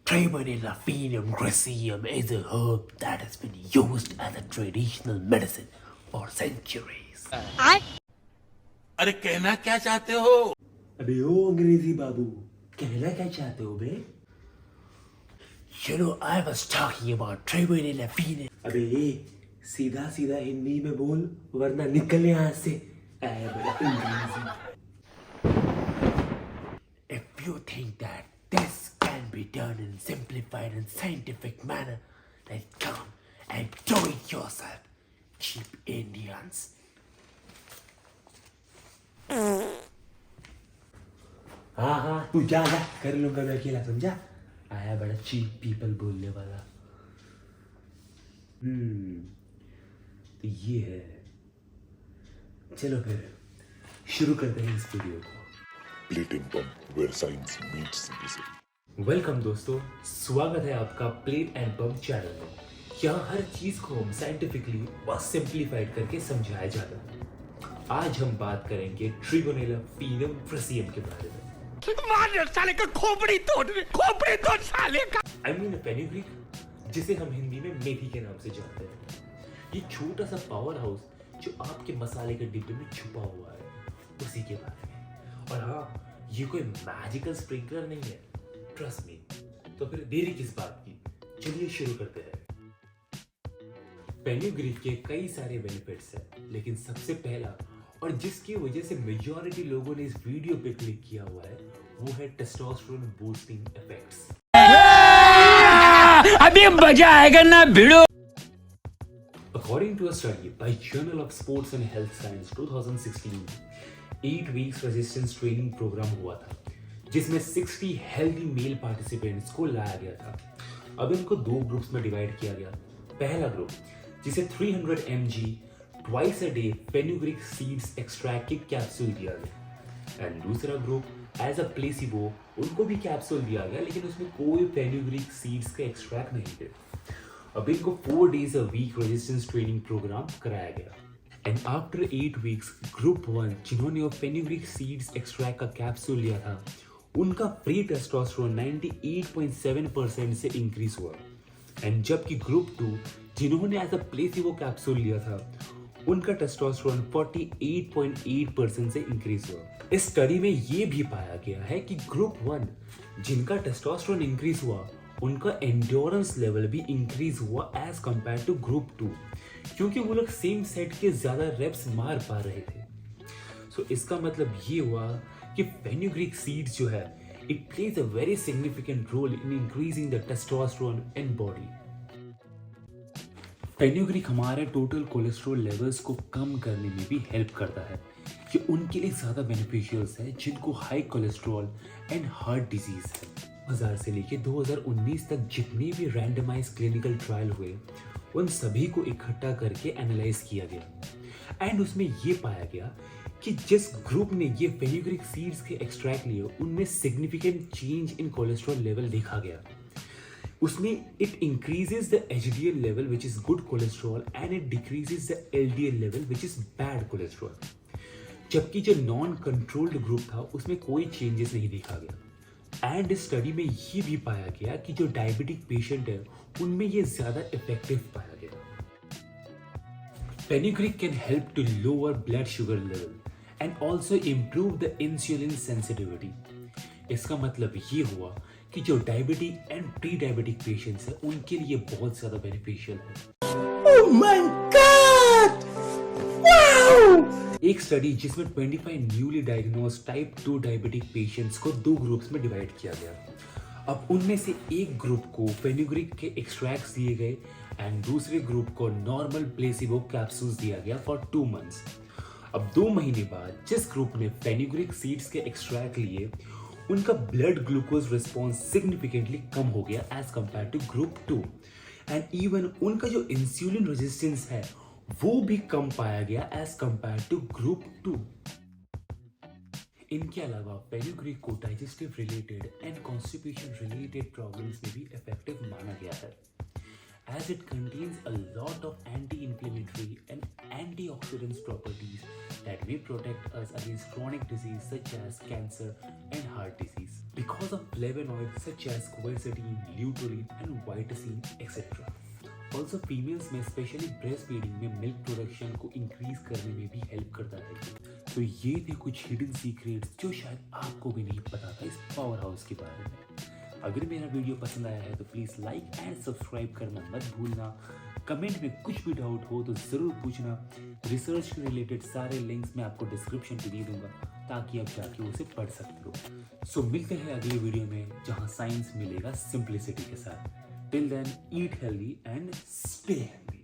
Tribonella gracium is a herb that has been used as a traditional medicine for centuries. अरे कहना क्या चाहते हो? अबे ओ अंग्रेजी बाबू, कहना क्या चाहते हो बे? I was talking about Tribonella fine. अबे सीधा सीधा हिंदी में बोल वरना निकल यहाँ से। बड़ा अंग्रेजी। If you think that this can be done in simplified and scientific manner, then come and do it yourself, cheap Indians. हाँ तू जा कर लूंगा मैं अकेला, समझा? आया बड़ा चीप पीपल बोलने वाला। तो ये है, चलो फिर शुरू करते हैं इस वीडियो को। Plating Pump, where science meets simplicity. Welcome दोस्तों, स्वागत है आपका प्लेट एंड पंप चैनल में। यहाँ हर चीज को हम साइंटिफिकली और सिंप्लीफाइड करके समझाया जाता है। आज हम बात करेंगे ट्रिगोनेला फीनम फ्रेसियम के बारे में। साले का खोपड़ी तोड़ साले का। I mean फेनुग्रीक, जिसे हम हिंदी में मेथी के नाम से जानते हैं। ये छोटा सा पावर हाउस जो आपके मसाले के डिब्बे में छुपा हुआ है, उसी के बारे में। और हाँ, ये कोई मैजिकल स्प्रिंकलर नहीं है, ट्रस्ट मी। तो फिर देरी किस बात की, चलिए शुरू करते हैं। फेनुग्रीक के कई सारे बेनिफिट्स हैं, लेकिन सबसे पहला और जिसकी वजह से मेजॉरिटी लोगों ने इस वीडियो पे क्लिक किया हुआ है, वो है टेस्टोस्टेरोन बूस्टिंग इफेक्ट्स। अभी मजा आएगा ना भिड़ो। According to a study by Journal of Sports and Health Science 2016, 8 weeks resistance training program हुआ था, जिसमें 60 healthy male participants को लाया गया था। अब इनको दो ग्रुप्स में डिवाइड किया गया। पहला ग्रुप, जिसे 300 mg twice a day fenugreek seeds extract की कैप्सूल दिया गया, एंड दूसरा ग्रुप एज अ प्लेसिबो, उनको भी कैप्सूल दिया गया, लेकिन उसमें कोई फेनुग्रीक सीड्स का एक्सट्रैक्ट नहीं थे। अब इनको 4 days a week resistance training program कराया गया, एंड आफ्टर 8 weeks ग्रुप 1, जिन्होंने फेनुग्रीक सीड्स एक्सट्रैक्ट का कैप्सूल लिया था, उनका फ्री टेस्टोस्टेरोन 98.7% से इंक्रीज हुआ, एंड जबकि ग्रुप 2, जिन्होंने एज अ प्लेसिबो कैप्सूल लिया था, उनका टेस्टोस्टेरोन 48.8% से इंक्रीज हुआ। इस स्टडी में यह भी पाया गया है कि ग्रुप 1, जिनका टेस्टोस्टेरोन इंक्रीज हुआ, उनका एंड्योरेंस लेवल भी इंक्रीज हुआ एज कंपेयर टू ग्रुप 2, क्योंकि वो लोग सेम सेट के ज्यादा रेप्स मार पा रहे थे। सो इसका मतलब ये हुआ कि फेनुग्रीक सीड्स जो है, it plays a very significant role in increasing the testosterone in body. Fenugreek हमारे टोटल कोलेस्ट्रॉल लेवल्स को कम करने में भी हेल्प करता है। ये उनके लिए ज़्यादा बेनिफिशियल्स है जिनको high cholesterol and heart disease है। 2000 से लेकर 2019 तक जितने भी रैंडमाइज क्लिनिकल ट्रायल हुए, उन सभी को इकट्ठा करके एनालाइज किया गया, एंड उसमें ये पाया गया कि जिस ग्रुप ने ये फेनुग्रीक सीड्स के एक्सट्रैक्ट लिए, उनमें significant change in cholesterol level देखा गया। उसमें it increases the HDL level which is good cholesterol, and it decreases the LDL level which is bad cholesterol. जबकि जो नॉन कंट्रोल्ड ग्रुप था, उसमें कोई चेंजेस नहीं देखा गया, एंड इस स्टडी में ये भी पाया गया कि जो डायबिटिक पेशेंट है, उनमें ये ज्यादा इफेक्टिव पाया गया। Fenugreek can help to lower blood sugar level and also improve the insulin sensitivity. इसका मतलब ये हुआ कि जो diabetic and pre diabetic patients हैं, उनके लिए बहुत ज्यादा बेनिफिशियल है। Oh my god, wow! एक स्टडी जिसमें 25 newly diagnosed type 2 diabetic patients को 2 ग्रुप्स में डिवाइड किया गया। अब उनमें से एक ग्रुप को फेनुग्रीक के एक्सट्रैक्ट्स दिए गए, एंड दूसरे ग्रुप को नॉर्मल प्लेसिबो कैप्सूल्स दिया गया फॉर 2 months। अब 2 महीने बाद जिस ग्रुप ने फेनुग्रीक सीड्स के एक्सट्रैक्ट लिए, उनका ब्लड ग्लूकोज रिस्पॉन्स सिग्निफिकेंटली कम हो गया as compare to group 2, and even उनका जो इंसुलिन रेजिस्टेंस है, वो भी कम पाया गया एज कंपेयर टू ग्रुप 2। इनके अलावा फेनुग्रीक को digestive related and constipation related problems में भी इफेक्टिव माना गया है, as it contains a lot of anti-inflammatory and antioxidants properties that may protect us against chronic disease such as cancer and heart disease because of flavonoids such as quercetin, luteolin and vitacin etc. Also females में specially breast feeding में milk production को increase करने में भी help करता है। तो ये थे कुछ हिडन सीक्रेट्स जो शायद आपको भी नहीं पता था इस पावर हाउस के बारे में। अगर मेरा वीडियो पसंद आया है तो प्लीज़ लाइक एंड सब्सक्राइब करना मत भूलना। कमेंट में कुछ भी डाउट हो तो ज़रूर पूछना। रिसर्च के रिलेटेड सारे लिंक्स मैं आपको डिस्क्रिप्शन पे दे दूंगा ताकि आप जाके उसे पढ़ सकते हो। सो मिलते हैं अगले वीडियो में जहाँ साइंस मिलेगा सिंप्लिसिटी के साथ। Till then, eat healthy and stay healthy.